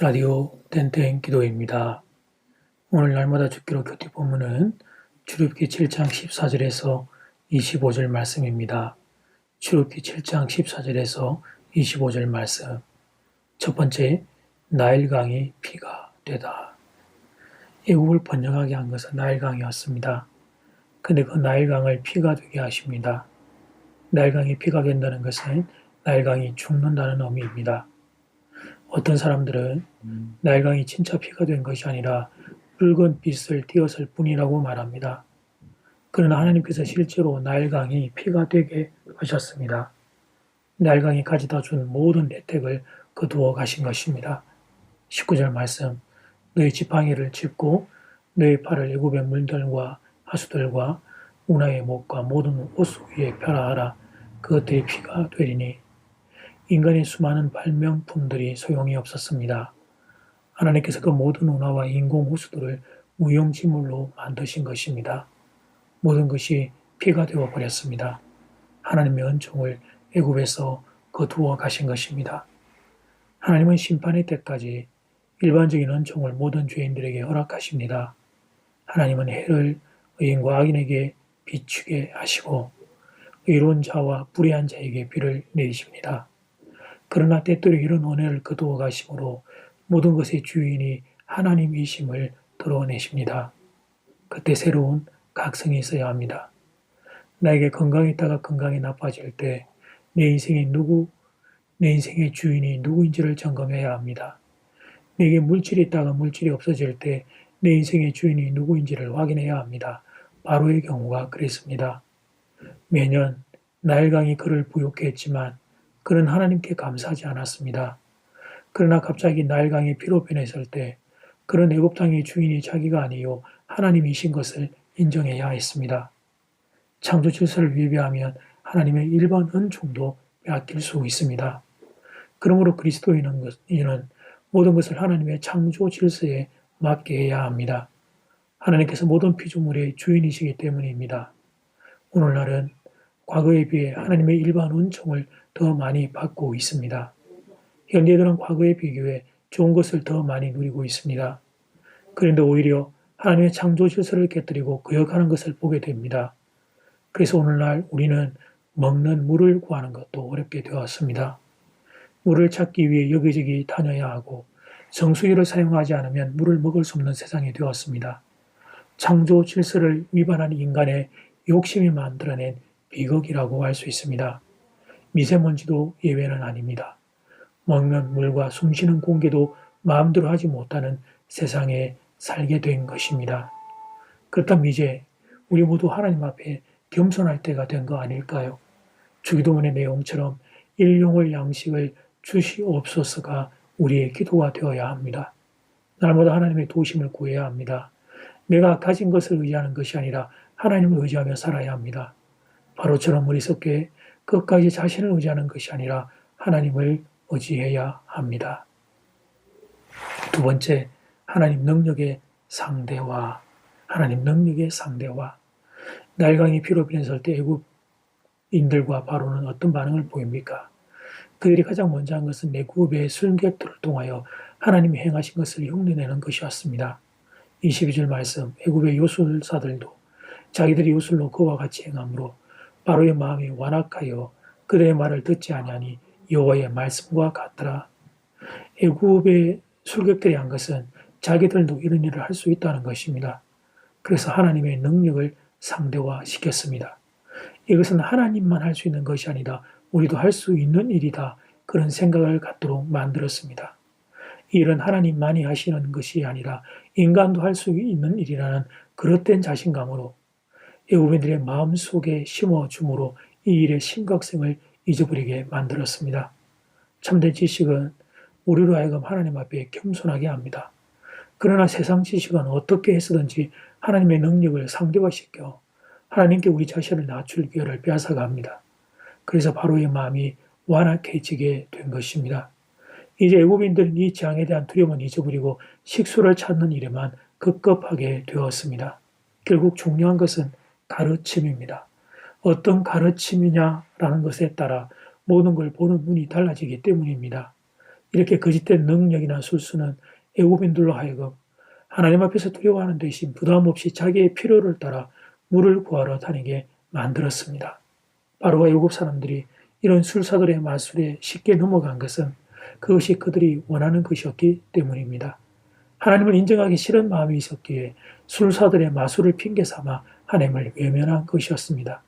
라디오 땡땡 기도입니다. 오늘 날마다 죽기로 큐티 본문은 출애굽기 7장 14절에서 25절 말씀입니다. 출애굽기 7장 14절에서 25절 말씀. 첫 번째, 나일강이 피가 되다. 애국을 번영하게 한 것은 나일강이었습니다. 근데 그 나일강을 피가 되게 하십니다. 나일강이 피가 된다는 것은 나일강이 죽는다는 의미입니다. 어떤 사람들은 나일강이 진짜 피가 된 것이 아니라 붉은 빛을 띄었을 뿐이라고 말합니다. 그러나 하나님께서 실제로 나일강이 피가 되게 하셨습니다. 나일강이 가져다 준 모든 혜택을 거두어 가신 것입니다. 19절 말씀, 너희 지팡이를 짚고 너희 팔을 애굽의 물들과 하수들과 운하의 목과 모든 호수 위에 펴라하라. 그것들이 피가 되리니. 인간의 수많은 발명품들이 소용이 없었습니다. 하나님께서 그 모든 운하와 인공 호수들을 무용지물로 만드신 것입니다. 모든 것이 피가 되어 버렸습니다. 하나님의 은총을 애굽에서 거두어 가신 것입니다. 하나님은 심판의 때까지 일반적인 은총을 모든 죄인들에게 허락하십니다. 하나님은 해를 의인과 악인에게 비추게 하시고 의로운 자와 불의한 자에게 비를 내리십니다. 그러나 때때로 이런 은혜를 거두어 가심으로 모든 것의 주인이 하나님이심을 드러내십니다. 그때 새로운 각성이 있어야 합니다. 나에게 건강이 있다가 건강이 나빠질 때 내 인생의 주인이 누구인지를 점검해야 합니다. 내게 물질이 있다가 물질이 없어질 때 내 인생의 주인이 누구인지를 확인해야 합니다. 바로의 경우가 그랬습니다. 매년 나일강이 그를 부욕해 했지만 그는 하나님께 감사하지 않았습니다. 그러나 갑자기 나일강이 피로 변했을 때 그런 애굽 땅의 주인이 자기가 아니요 하나님이신 것을 인정해야 했습니다. 창조 질서를 위배하면 하나님의 일반 은총도 빼앗길 수 있습니다. 그러므로 그리스도인은 모든 것을 하나님의 창조 질서에 맡게 해야 합니다. 하나님께서 모든 피조물의 주인이시기 때문입니다. 오늘날은 과거에 비해 하나님의 일반 은총을 더 많이 받고 있습니다. 현대들은 과거에 비교해 좋은 것을 더 많이 누리고 있습니다. 그런데 오히려 하나님의 창조 질서를 깨뜨리고 거역하는 것을 보게 됩니다. 그래서 오늘날 우리는 먹는 물을 구하는 것도 어렵게 되었습니다. 물을 찾기 위해 여기저기 다녀야 하고 정수기를 사용하지 않으면 물을 먹을 수 없는 세상이 되었습니다. 창조 질서를 위반한 인간의 욕심이 만들어낸 비극이라고 할 수 있습니다. 미세먼지도 예외는 아닙니다. 먹는 물과 숨쉬는 공기도 마음대로 하지 못하는 세상에 살게 된 것입니다. 그렇다면 이제 우리 모두 하나님 앞에 겸손할 때가 된 거 아닐까요? 주기도문의 내용처럼 일용할 양식을 주시옵소서가 우리의 기도가 되어야 합니다. 날마다 하나님의 도우심을 구해야 합니다. 내가 가진 것을 의지하는 것이 아니라 하나님을 의지하며 살아야 합니다. 바로처럼 어리석게 끝까지 자신을 의지하는 것이 아니라 하나님을 의지해야 합니다. 두 번째, 하나님 능력의 상대화. 나일강이 피로 변했을 때 애굽인들과 바로는 어떤 반응을 보입니까? 그들이 가장 먼저 한 것은 애굽의 술객들을 통하여 하나님이 행하신 것을 흉내내는 것이었습니다. 22절 말씀, 애굽의 요술사들도 자기들이 요술로 그와 같이 행함으로 바로의 마음이 완악하여 그들의 말을 듣지 아니하니 여호와의 말씀과 같더라. 애굽의 술객들이 한 것은 자기들도 이런 일을 할 수 있다는 것입니다. 그래서 하나님의 능력을 상대화시켰습니다. 이것은 하나님만 할 수 있는 것이 아니라 우리도 할 수 있는 일이다. 그런 생각을 갖도록 만들었습니다. 이 일은 하나님만이 하시는 것이 아니라 인간도 할 수 있는 일이라는 그릇된 자신감으로 애굽인들의 마음속에 심어줌으로 이 일의 심각성을 잊어버리게 만들었습니다. 참된 지식은 우리로 하여금 하나님 앞에 겸손하게 합니다. 그러나 세상 지식은 어떻게 해서든지 하나님의 능력을 상대화시켜 하나님께 우리 자신을 낮출 기회를 빼앗아갑니다. 그래서 바로의 마음이 완악해지게 된 것입니다. 이제 애굽인들은 이 재앙에 대한 두려움은 잊어버리고 식수를 찾는 일에만 급급하게 되었습니다. 결국 중요한 것은 가르침입니다. 어떤 가르침이냐라는 것에 따라 모든 걸 보는 눈이 달라지기 때문입니다. 이렇게 거짓된 능력이나 술수는 애굽인들로 하여금 하나님 앞에서 두려워하는 대신 부담 없이 자기의 필요를 따라 물을 구하러 다니게 만들었습니다. 바로와 애굽 사람들이 이런 술사들의 마술에 쉽게 넘어간 것은 그것이 그들이 원하는 것이었기 때문입니다. 하나님을 인정하기 싫은 마음이 있었기에 술사들의 마술을 핑계 삼아 하나님을 외면한 것이었습니다.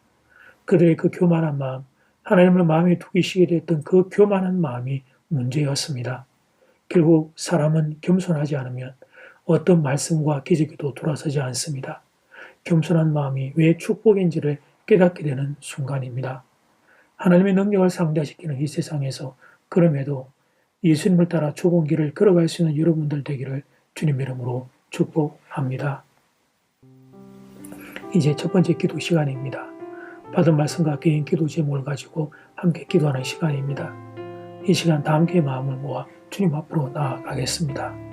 그들의 그 교만한 마음, 하나님을 마음에 두기 싫게 됐던 그 교만한 마음이 문제였습니다. 결국 사람은 겸손하지 않으면 어떤 말씀과 기적에도 돌아서지 않습니다. 겸손한 마음이 왜 축복인지를 깨닫게 되는 순간입니다. 하나님의 능력을 상대시키는 이 세상에서 그럼에도 예수님을 따라 좁은 길을 걸어갈 수 있는 여러분들 되기를 주님 이름으로 축복합니다. 이제 첫 번째 기도 시간입니다. 받은 말씀과 개인 기도 제목을 가지고 함께 기도하는 시간입니다. 이 시간 다 함께 마음을 모아 주님 앞으로 나아가겠습니다.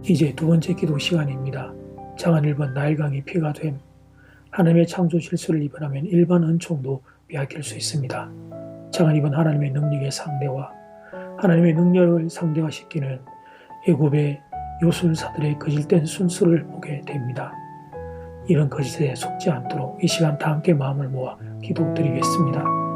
이제 두 번째 기도 시간입니다. 장한 1번 나일강이 피가 됨. 하나님의 창조 질서를 위반하면 일반 은총도 빼앗길 수 있습니다. 장한 2번 하나님의 능력의 상대와 하나님의 능력을 상대화시키는 애굽의 요술사들의 거짓된 순수를 보게 됩니다. 이런 거짓에 속지 않도록 이 시간 다 함께 마음을 모아 기도드리겠습니다.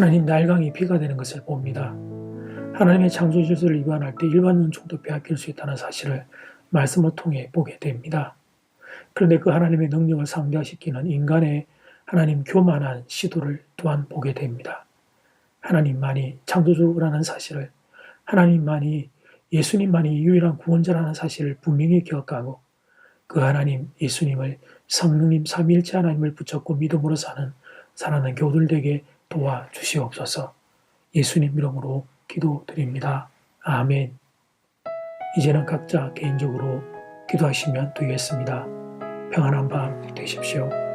하나님 날강이 비가 되는 것을 봅니다. 하나님의 창조 질서를 위반할 때 일반 은총도 빼앗길 수 있다는 사실을 말씀을 통해 보게 됩니다. 그런데 그 하나님의 능력을 상대시키는 인간의 하나님 교만한 시도를 또한 보게 됩니다. 하나님만이 창조주라는 사실을, 하나님만이, 예수님만이 유일한 구원자라는 사실을 분명히 기억하고 그 하나님 예수님을, 성령님 삼위일체 하나님을 붙잡고 믿음으로 사는 교우들 되게 도와주시옵소서. 예수님 이름으로 기도드립니다. 아멘. 이제는 각자 개인적으로 기도하시면 되겠습니다. 평안한 밤 되십시오.